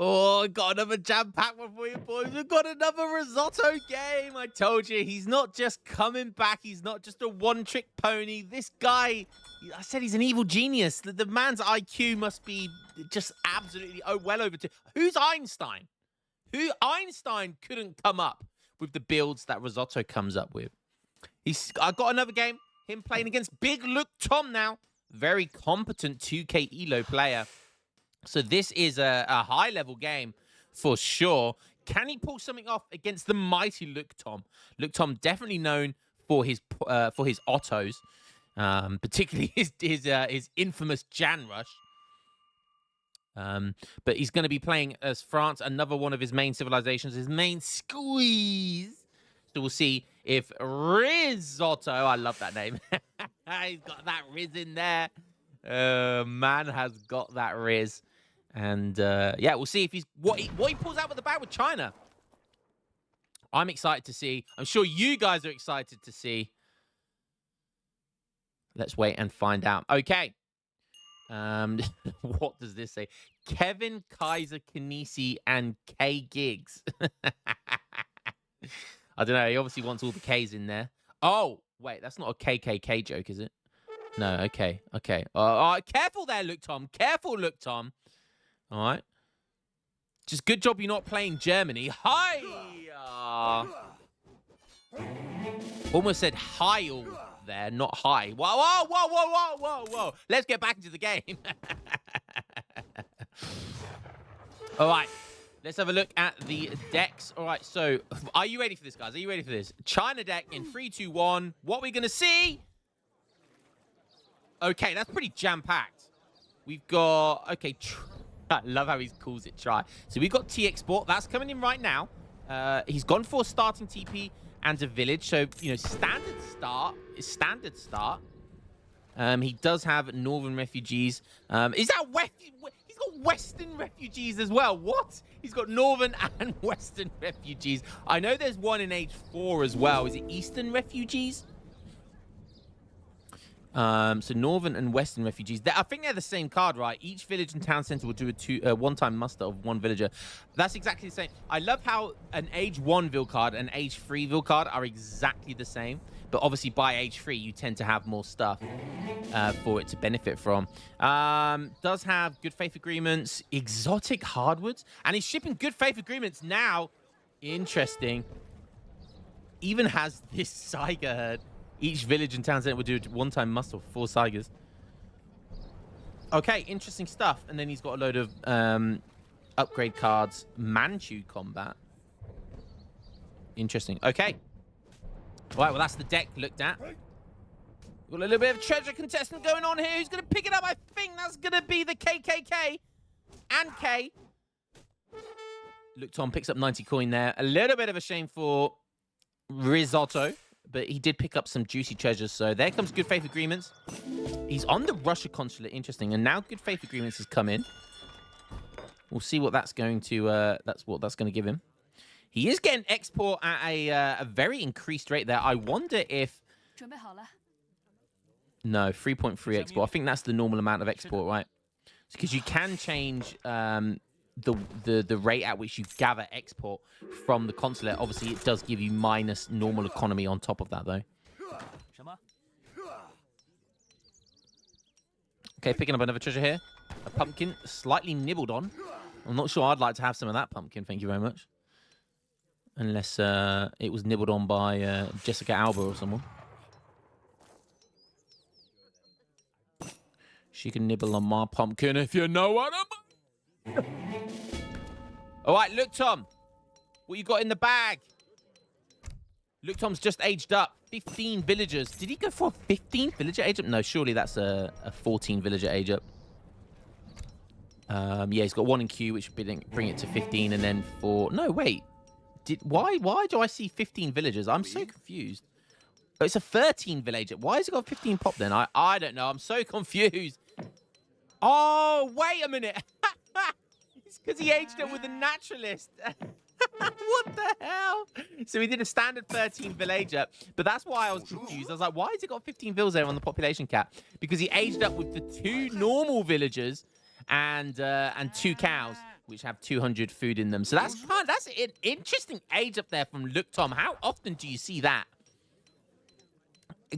Oh, got another jam-packed one for you, boys. We've got another risotto game. I told you, he's not just coming back. He's not just a one-trick pony. This guy, I said he's an evil genius. The man's IQ must be just absolutely well over two. Who's Einstein? Einstein couldn't come up with the builds that risotto comes up with. I got another game. Him playing against Big Luke Tom now. Very competent 2K Elo player. So this is a high-level game for sure. Can he pull something off against the mighty Luke Tom? Luke Tom definitely known for his autos, particularly his infamous Jan Rush. But he's going to be playing as France, another one of his main civilizations, his main squeeze. So we'll see if Risotto, I love that name. He's got that Riz in there. Man has got that Riz. And yeah, we'll see if he's what he pulls out of the bag with China. I'm excited to see. I'm sure you guys are excited to see. Let's wait and find out. Okay. What does this say? Kevin, Kaiser, Kanisi, and K Gigs. I don't know. He obviously wants all the Ks in there. Oh, wait. That's not a KKK joke, is it? No. Okay. Okay. Careful there, Luke Tom. Careful, Luke Tom. All right. Just good job you're not playing Germany. Hi. Almost said Heil there, not high. Whoa, whoa, whoa, whoa, whoa, whoa, whoa. Let's get back into the game. All right. Let's have a look at the decks. All right. So are you ready for this, guys? Are you ready for this? China deck in 3, 2, 1. What are we going to see? Okay. That's pretty jam-packed. We've got... Okay. I love how he calls it try. So we've got T-Export. That's coming in right now. He's gone for starting TP and a village. So, you know, standard start is standard start. He does have northern refugees. Is that he's got western refugees as well? What? He's got northern and western refugees. I know there's one in age 4 as well. Is it eastern refugees? So northern and western refugees. I think they're the same card, right? Each village and town center will do a one-time muster of 1 villager. That's exactly the same. I love how an age 1 vill card and age 3 vill card are exactly the same. But obviously by age 3, you tend to have more stuff for it to benefit from. Does have good faith agreements, exotic hardwoods, and he's shipping good faith agreements now. Interesting. Even has this Saiga herd. Each village and town center will do a one-time muster of 4 Saigers. Okay, interesting stuff. And then he's got a load of upgrade cards. Manchu combat. Interesting. Okay. All right, well, that's the deck looked at. We've got a little bit of treasure contestant going on here. Who's going to pick it up? I think that's going to be the KKK and K. Luke Tom picks up 90 coin there. A little bit of a shame for Risotto. But he did pick up some juicy treasures. So there comes good faith agreements. He's on the Russia consulate. Interesting. And now good faith agreements has come in. We'll see what that's going to give him. He is getting export at a very increased rate there. I wonder if... No, 3.3 export. I think that's the normal amount of export, right? Because you can change the rate at which you gather export from the consulate. Obviously, it does give you minus normal economy on top of that, though. Okay, picking up another treasure here. A pumpkin, slightly nibbled on. I'm not sure I'd like to have some of that pumpkin, thank you very much. Unless it was nibbled on by Jessica Alba or someone. She can nibble on my pumpkin if you know what I mean. All right, Luke Tom. What you got in the bag? Luke Tom's just aged up. 15 villagers. Did he go for a 15 villager age up? No, surely that's a 14 villager age up. Yeah, he's got 1 in queue, which would bring it to 15, and then 4... No, wait. Why do I see 15 villagers? I'm so confused. Oh, it's a 13 villager. Why has it got 15 pop then? I don't know. I'm so confused. Oh, wait a minute. It's because he aged up with a naturalist. What the hell? So he did a standard 13 villager, but that's why I was confused. I was like, why has it got 15 vills there on the population cap? Because he aged up with the 2 normal villagers and 2 cows, which have 200 food in them. So that's fun. That's an interesting age up there from Look Tom. How often do you see that?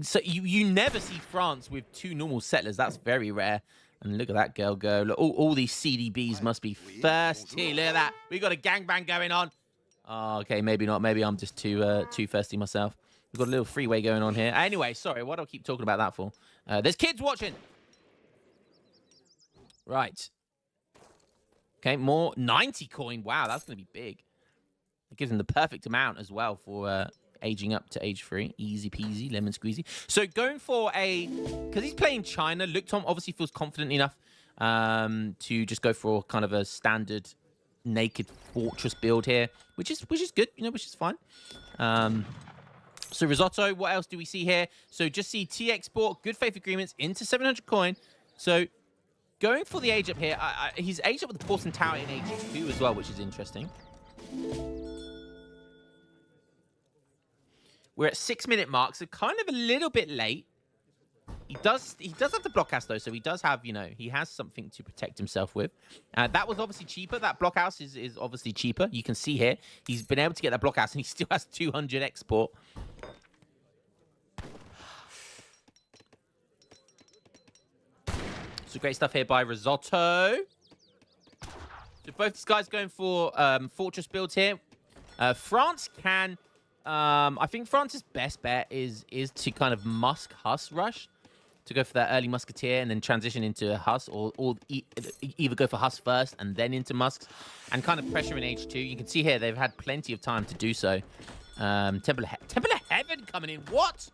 So you never see France with 2 normal settlers. That's very rare. And look at that girl go. Look, all these CDBs must be thirsty. Look at that. We got a gangbang going on. Oh, okay, maybe not. Maybe I'm just too thirsty myself. We've got a little freeway going on here. Anyway, sorry. What do I keep talking about that for? There's kids watching. Right. Okay, more 90 coin. Wow, that's going to be big. It gives him the perfect amount as well for aging up to age 3. Easy peasy, lemon squeezy. So going for because he's playing China, Luke Tom obviously feels confident enough to just go for kind of a standard naked fortress build here, which is good, which is fine. So risotto, what else do we see here? So just see T export, good faith agreements into 700 coin. So going for the age up here, he's aged up with the Porcelain Tower in age 2 as well, which is interesting. We're at 6-minute mark, so kind of a little bit late. He does have the blockhouse though, so he does have, he has something to protect himself with. That was obviously cheaper. That blockhouse is obviously cheaper. You can see here, he's been able to get that blockhouse, and he still has 200 export. So great stuff here by Risotto. So both these guys going for fortress builds here. France can... I think France's best bet is to kind of Musk Huss rush, to go for that early Musketeer and then transition into Huss, or either go for Huss first and then into Musks, and kind of pressure in H2. You can see here they've had plenty of time to do so. Temple of Heaven coming in. What?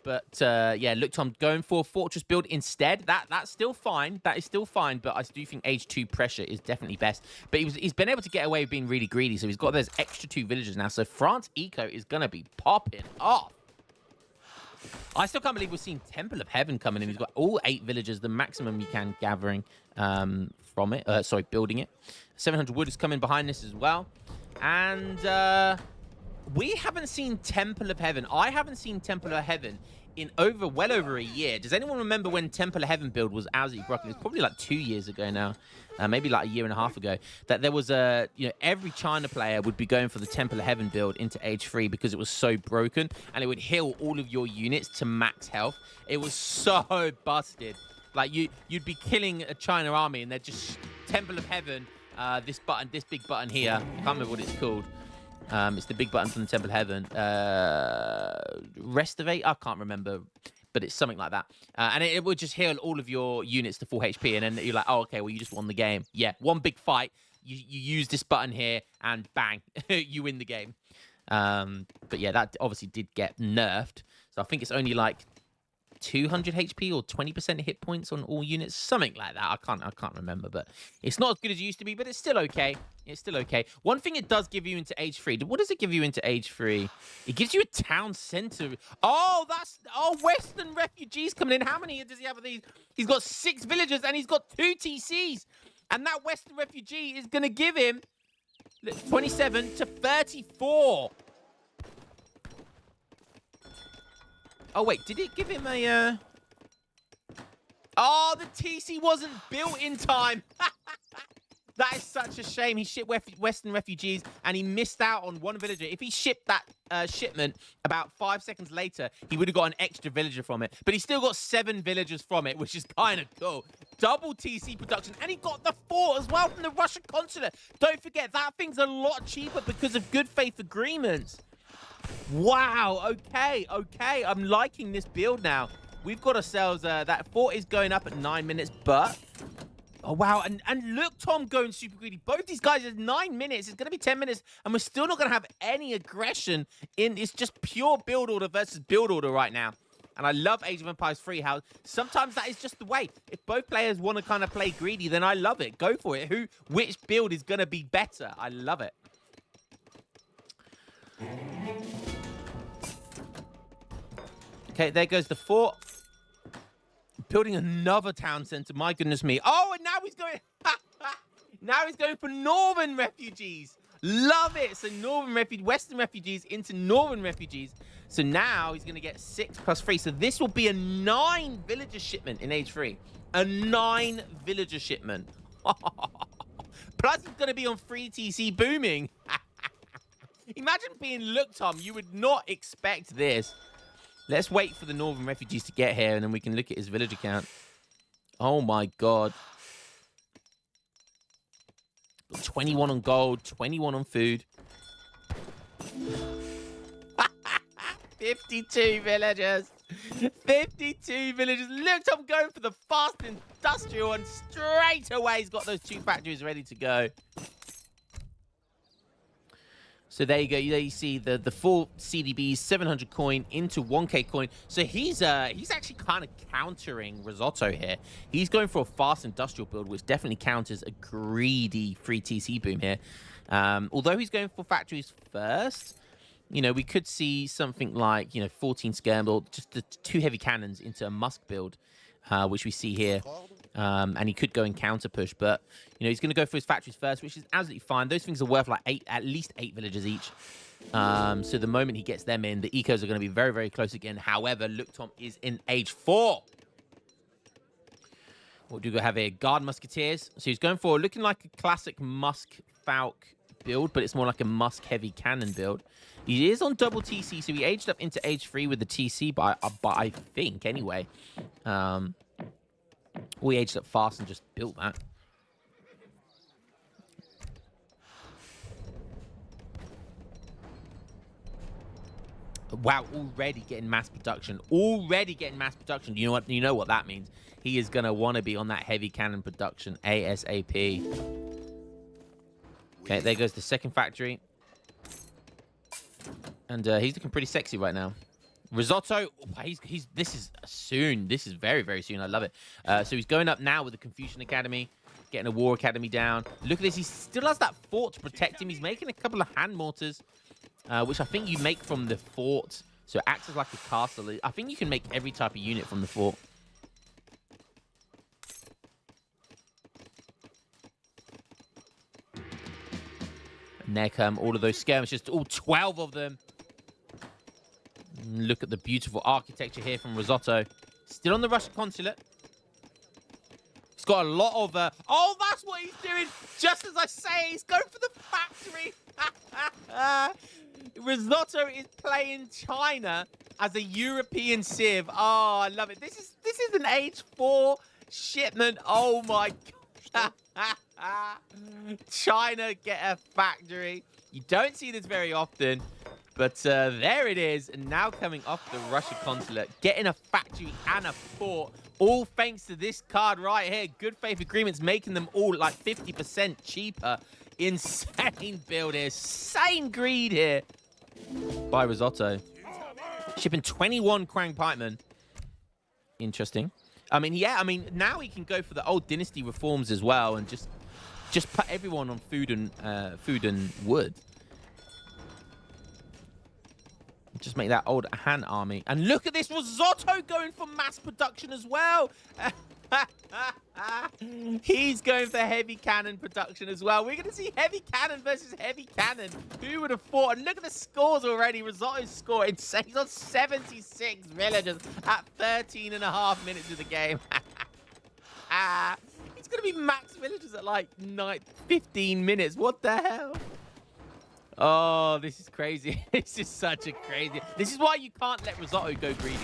But yeah, look, Tom going for fortress build instead. That's still fine. That is still fine. But I do think H2 pressure is definitely best. But he's been able to get away with being really greedy. So he's got those extra 2 villagers now. So France eco is going to be popping off. I still can't believe we're seeing Temple of Heaven coming in. He's got all 8 villagers, the maximum you can gathering from it. Sorry, building it. 700 wood is coming behind this as well. And we haven't seen Temple of Heaven. I haven't seen Temple of Heaven in well over a year. Does anyone remember when Temple of Heaven build was absolutely broken? It's probably like 2 years ago now. Maybe like a year and a half ago. That there was every China player would be going for the Temple of Heaven build into age 3 because it was so broken, and it would heal all of your units to max health. It was so busted. Like you'd be killing a China army and they're just Temple of Heaven, this big button here. I can't remember what it's called. It's the big button from the Temple of Heaven. Restivate? I can't remember, but it's something like that. And it would just heal all of your units to full HP, and then you're like, oh, okay, well, you just won the game. Yeah, one big fight. You use this button here, and bang, you win the game. But yeah, that obviously did get nerfed. So I think it's only like 200 HP or 20% hit points on all units, something like that. I can't remember, but it's not as good as it used to be, but it's still okay. It's still okay. One thing it does give you into age 3. What does it give you into age 3? It gives you a town center. Oh, Western refugees coming in. How many does he have of these? He's got 6 villagers and he's got 2 TCs. And that Western refugee is going to give him 27 to 34. Oh, wait, did it give him a... Oh, the TC wasn't built in time. That is such a shame. He shipped Western refugees and he missed out on 1 villager. If he shipped that shipment about 5 seconds later, he would have got an extra villager from it. But he still got 7 villagers from it, which is kind of cool. Double TC production. And he got the 4 as well from the Russian consulate. Don't forget, that thing's a lot cheaper because of good faith agreements. Wow, okay. I'm liking this build now. We've got ourselves, that fort is going up at 9 minutes, but... Oh, wow, and look, Tom going super greedy. Both these guys is 9 minutes. It's going to be 10 minutes, and we're still not going to have any aggression in... It's just pure build order versus build order right now. And I love Age of Empires 3, how sometimes that is just the way. If both players want to kind of play greedy, then I love it. Go for it. Which build is going to be better? I love it. Okay, there goes the fort. Building another town center. My goodness me. Oh, and now he's going... Now he's going for northern refugees. Love it. So Western refugees into northern refugees. So now he's going to get 6 plus 3. So this will be a 9 villager shipment in age 3. A 9 villager shipment. Plus, it's going to be on free TC booming. Imagine being looked on. You would not expect this. Let's wait for the northern refugees to get here, and then we can look at his villager count. Oh, my God. 21 on gold, 21 on food. 52 villagers. 52 villagers. Look, I'm going for the fast industrial, and straight away he's got those 2 factories ready to go. So there you go. There you see the 4 CDBs, 700 coin into 1K coin. So he's actually kind of countering Risotto here. He's going for a fast industrial build, which definitely counters a greedy free TC boom here. Although he's going for factories first, you know, we could see something like, you know, 14 scale or just the 2 heavy cannons into a Musk build, which we see here. And he could go and counter push, but you know he's going to go for his factories first, which is absolutely fine. Those things are worth like at least 8 villagers each. So the moment he gets them in, the ecos are going to be very, very close again. However, Luktom is in age 4. What do we have here? Guard Musketeers. So he's going for looking like a classic Musk Falk build, but it's more like a Musk heavy cannon build. He is on double TC, so he aged up into age 3 with the TC, but I think anyway. We aged up fast and just built that. Wow, already getting mass production. Already getting mass production. You know what? You know what that means. He is going to want to be on that heavy cannon production ASAP. Okay, there goes the second factory. And he's looking pretty sexy right now. Risotto, this is soon. This is very, very soon. I love it. So he's going up now with the Confucian Academy, getting a War Academy down. Look at this. He still has that fort to protect him. He's making a couple of hand mortars, which I think you make from the fort. So it acts as like a castle. I think you can make every type of unit from the fort. And there come all of those skirmishes, all 12 of them. Look at the beautiful architecture here from Risotto. Still on the Russian Consulate. He's got a lot of... Oh, that's what he's doing! Just as I say, he's going for the factory! Risotto is playing China as a European civ. Oh, I love it. This is an age 4 shipment. Oh, my God. China get a factory. You don't see this very often. But there it is, and now coming off the Russia Consulate, getting a factory and a fort, all thanks to this card right here. Good faith agreements, making them all like 50% cheaper. Insane build here, insane greed here by Risotto. Shipping 21 Krang Pikemen. Interesting. I mean, yeah, I mean, now he can go for the old dynasty reforms as well, and just put everyone on food and wood. Just make that old Han army. And look at this, Risotto going for mass production as well. He's going for heavy cannon production as well. We're going to see heavy cannon versus heavy cannon. Who would have thought? And look at the scores already. Risotto's score insane. He's on 76 villagers at 13.5 minutes of the game. He's going to be max villagers at like 15 minutes. What the hell? Oh, this is crazy. This is such a crazy... This is why you can't let Risotto go greedy.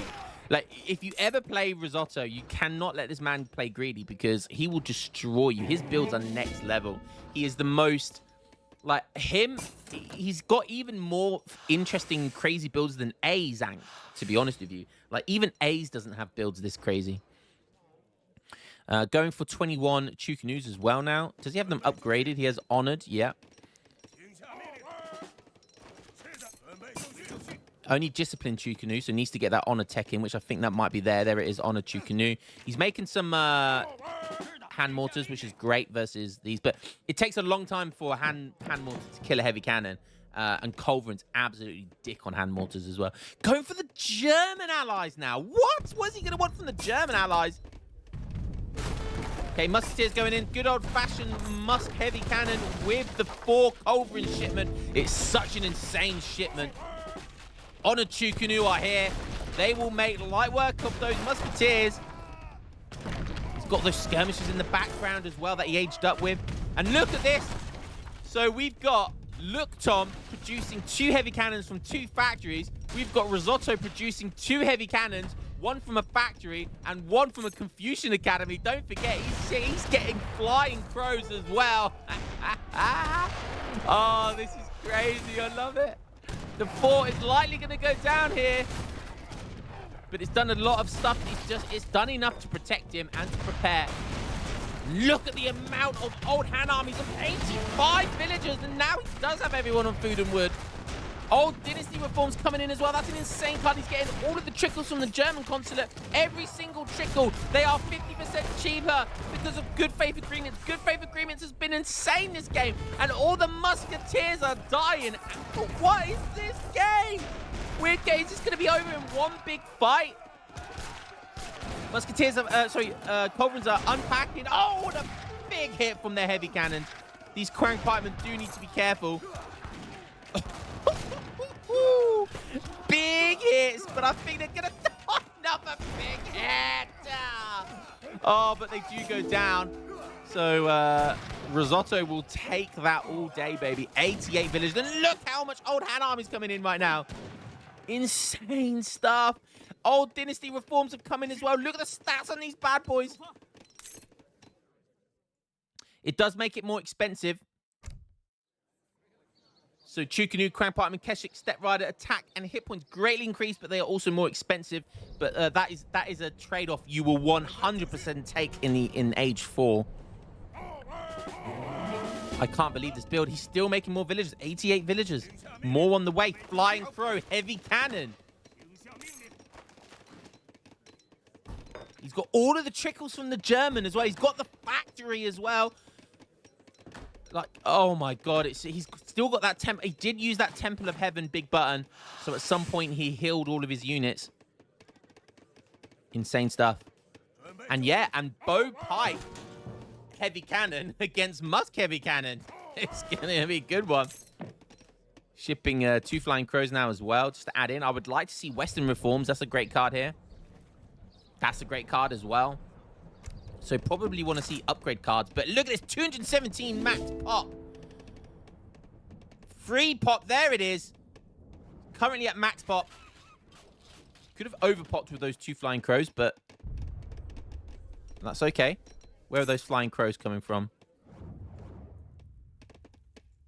Like, if you ever play Risotto, you cannot let this man play greedy because he will destroy you. His builds are next level. He is the most... Like, he's got even more interesting, crazy builds than Zank, to be honest with you. Like, even A's doesn't have builds this crazy. Going for 21 Chukanus as well now. Does he have them upgraded? He has Honored, yeah. Only disciplined Chukanu, so needs to get that honor tech in, which I think that might be there. There it is, honor Chukanu. He's making some hand mortars, which is great versus these, but it takes a long time for a hand mortar to kill a heavy cannon. And Culverin's absolutely dick on hand mortars as well. Going for the German allies now. What? What's he going to want from the German allies? Okay, Musketeers going in. Good old-fashioned Musk heavy cannon with the 4 Culverin shipment. It's such an insane shipment. Honored Chukanu are here. They will make light work of those Musketeers. He's got those skirmishes in the background as well that he aged up with. And look at this. So we've got Tom producing 2 heavy cannons from 2 factories. We've got Risotto producing 2 heavy cannons, 1 from a factory and 1 from a Confucian Academy. Don't forget, he's getting flying crows as well. Oh, this is crazy. I love it. The fort is likely going to go down here. But it's done a lot of stuff. It's done enough to protect him and to prepare. Look at the amount of Old Han armies of 85 villagers. And now he does have everyone on food and wood. Old Dynasty reforms coming in as well. That's an insane card. He's getting all of the trickles from the German consulate. Every single trickle. They are 50% cheaper because of good faith agreements. Good faith agreements has been insane this game. And all the musketeers are dying. What is this game? Weird game. Is this going to be over in one big fight? Musketeers are, Culverins are unpacking. Oh, what a big hit from their heavy cannons. These crank pikemen do need to be careful. Big hits, but I think they're gonna die. Another big hit. Oh, but they do go down. So Risotto will take that all day, baby. 88 villagers. And look how much Old Han army's coming in right now. Insane stuff. Old Dynasty reforms have come in as well. Look at the stats on these bad boys. It does make it more expensive. So Chukanu, Crank Pikeman, Keshik, Step Rider, attack and hit points greatly increased, but they are also more expensive. But that is a trade-off you will 100% take in Age 4. I can't believe this build. He's still making more villagers. 88 villagers. More on the way. Flying throw, heavy cannon. He's got all of the trickles from the German as well. He's got the factory as well. Like, oh my God, he's still got that temple. He did use that Temple of Heaven big button. So at some point he healed all of his units. Insane stuff. And yeah, and bow pipe heavy cannon against musk heavy cannon. It's gonna be a good one. Shipping 2 flying crows now as well, just to add in. I would like to see Western reforms. That's a great card here. That's a great card as well. So probably want to see upgrade cards. But look at this, 217 max pop. Free pop, there it is. Currently at max pop. Could have overpopped with those 2 flying crows, but that's okay. Where are those flying crows coming from?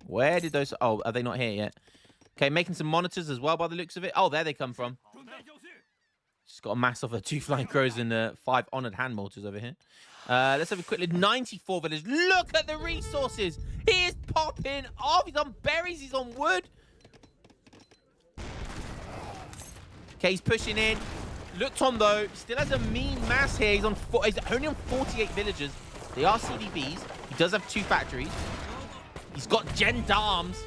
Where did those... Oh, are they not here yet? Okay, making some monitors as well by the looks of it. Oh, there they come from. Just got a mass of 2 flying crows and 5 honored hand mortars over here. Let's have a quick look. 94 villagers. Look at the resources. He is popping off. He's on berries. He's on wood. Okay, he's pushing in. Look, Tom, though, still has a mean mass here. He's only on 48 villagers. They are CDBs. He does have 2 factories. He's got gendarmes.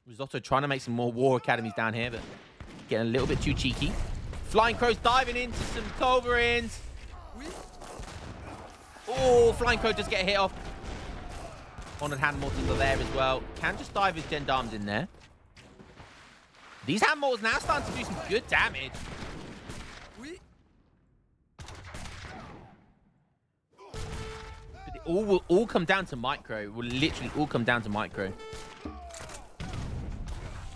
Risotto trying to make some more war academies down here, but getting a little bit too cheeky. Flying crows diving into some culverins. Oh, flying crow does get hit off. Honored hand mortars are there as well. Can just dive his gendarmes in there. These hand mortars now starting to do some good damage. But it will all come down to micro. It will literally all come down to micro.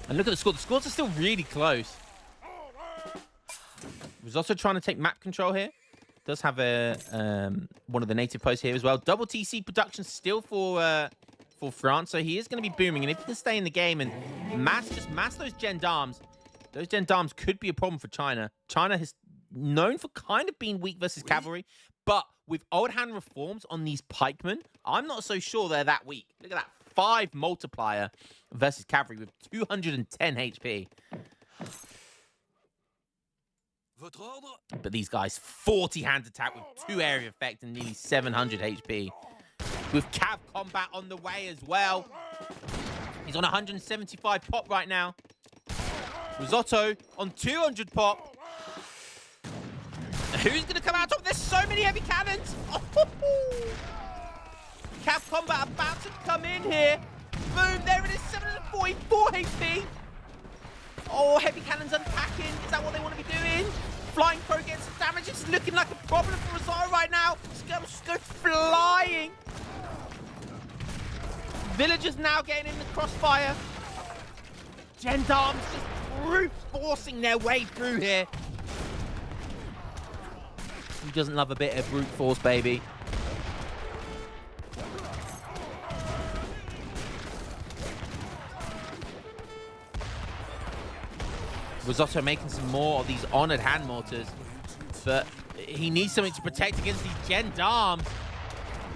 And look at the score. The scores are still really close. Risotto trying to take map control here. Does have a one of the native posts here as well. Double TC production still for France, so he is going to be booming. And if he can stay in the game and mass those gendarmes, those gendarmes could be a problem for China. China is known for kind of being weak versus cavalry, but with old hand reforms on these pikemen, I'm not so sure they're that weak. Look at that, 5 multiplier versus cavalry with 210 HP. But these guys, 40 hand attack with 2 area effect and nearly 700 HP. With cav combat on the way as well. He's on 175 pop right now. Risotto on 200 pop. Who's going to come out top? There's so many heavy cannons. Oh, cav combat about to come in here. Boom, there it is, 744 HP. Oh, heavy cannons unpacking. Is that what they want to be doing? Flying Crow gets some damage. It's looking like a problem for Risotto right now. Skirms just go flying. Villagers now getting in the crossfire. Gendarmes just brute forcing their way through here. Who doesn't love a bit of brute force, baby? Risotto making some more of these honored hand mortars, but he needs something to protect against these gendarmes.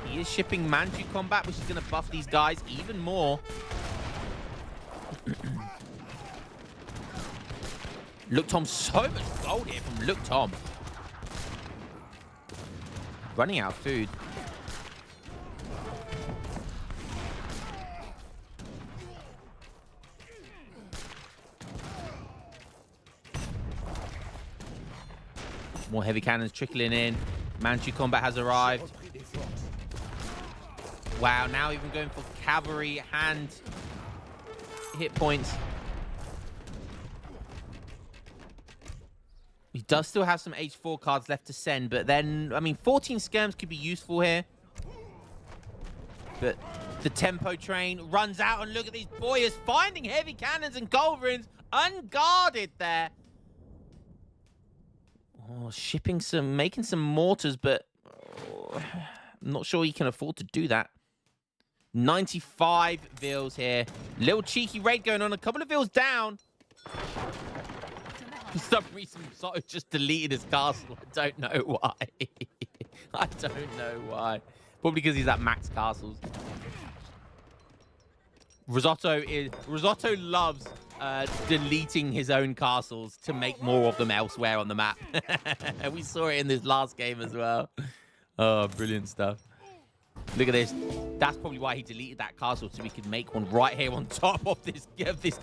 He is shipping Manchu combat, which is going to buff these guys even more. Look Tom, so much gold here from Look Tom. Running out of food. More heavy cannons trickling in. Manchu combat has arrived. Wow, now even going for cavalry hand hit points. He does still have some H4 cards left to send, but then, I mean, 14 skirms could be useful here. But the tempo train runs out, and look at these boyers finding heavy cannons and culverins unguarded there. Oh, shipping some, making some mortars, but I'm not sure he can afford to do that. 95 Vils here. Little cheeky raid going on. A couple of Vils down. For some reason, Risotto just deleted his castle. I don't know why. I don't know why. Probably because he's at max castles. Risotto loves deleting his own castles to make more of them elsewhere on the map. We saw it in this last game as well. Oh, brilliant stuff. Look at this. That's probably why he deleted that castle, so we could make one right here on top of this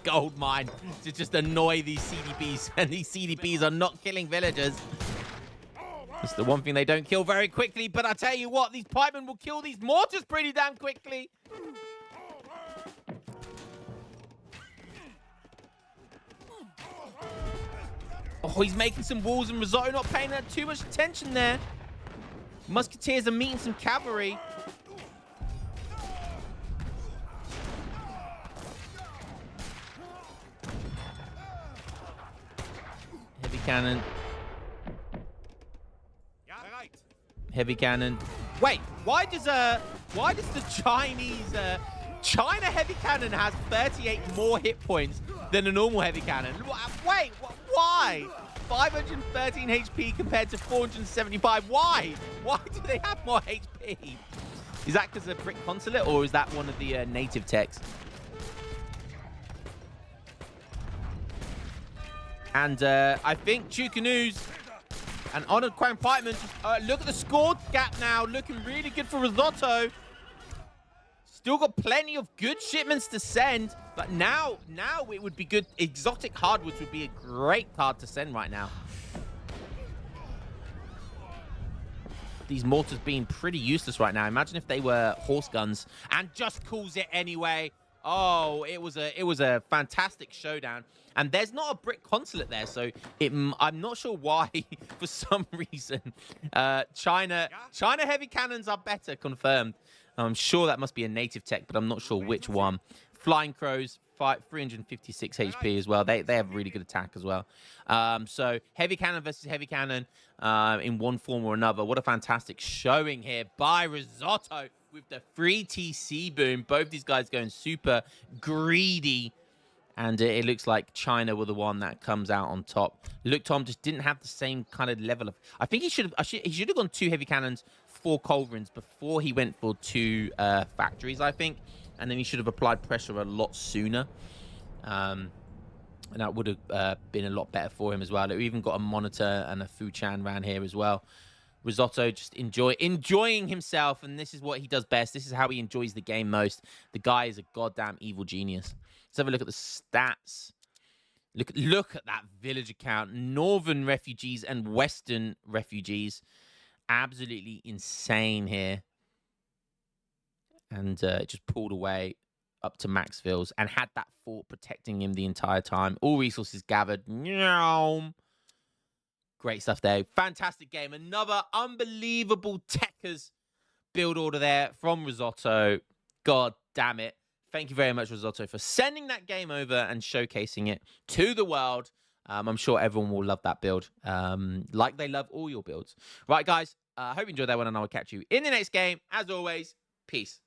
gold mine to just annoy these CDBs. And these CDBs are not killing villagers. It's the one thing they don't kill very quickly. But I tell you what, these pikemen will kill these mortars pretty damn quickly. Oh, he's making some walls, and Risotto not paying that too much attention there. Musketeers are meeting some cavalry. Heavy cannon. Heavy cannon. Wait, why does the Chinese China heavy cannon has 38 more hit points than a normal heavy cannon? Wait, why? 513 HP compared to 475. Why? Why do they have more HP? Is that because of Brick Consulate, or is that one of the native techs? And I think Chukanu's and Honored Crown Pikeman, look at the score gap now. Looking really good for Risotto. Still got plenty of good shipments to send, but now it would be good. Exotic hardwoods would be a great card to send right now. These mortars being pretty useless right now. Imagine if they were horse guns, and just calls it anyway. Oh, it was a fantastic showdown. And there's not a Brick Consulate there, so I'm not sure why, for some reason. China heavy cannons are better, confirmed. I'm sure that must be a native tech, but I'm not sure which one. Flying Crows, 356 HP as well. They have really good attack as well. So heavy cannon versus heavy cannon in one form or another. What a fantastic showing here by Risotto with the free TC boom. Both these guys going super greedy. And it looks like China were the one that comes out on top. Look, Tom just didn't have the same kind of level of... I think he should have gone 2 heavy cannons, 4 culverins before he went for 2 factories, I think. And then he should have applied pressure a lot sooner. And that would have been a lot better for him as well. We even got a monitor and a Fu-Chan around here as well. Risotto just enjoying himself, and this is what he does best. This is how he enjoys the game most. The guy is a goddamn evil genius. Let's have a look at the stats. Look at that village account. Northern refugees and Western refugees. Absolutely insane here. And just pulled away up to Maxville's and had that fort protecting him the entire time. All resources gathered. Great stuff there. Fantastic game. Another unbelievable Techers build order there from Risotto. God damn it. Thank you very much, Risotto, for sending that game over and showcasing it to the world. I'm sure everyone will love that build, like they love all your builds. Right, guys, I hope you enjoyed that one, and I will catch you in the next game. As always, peace.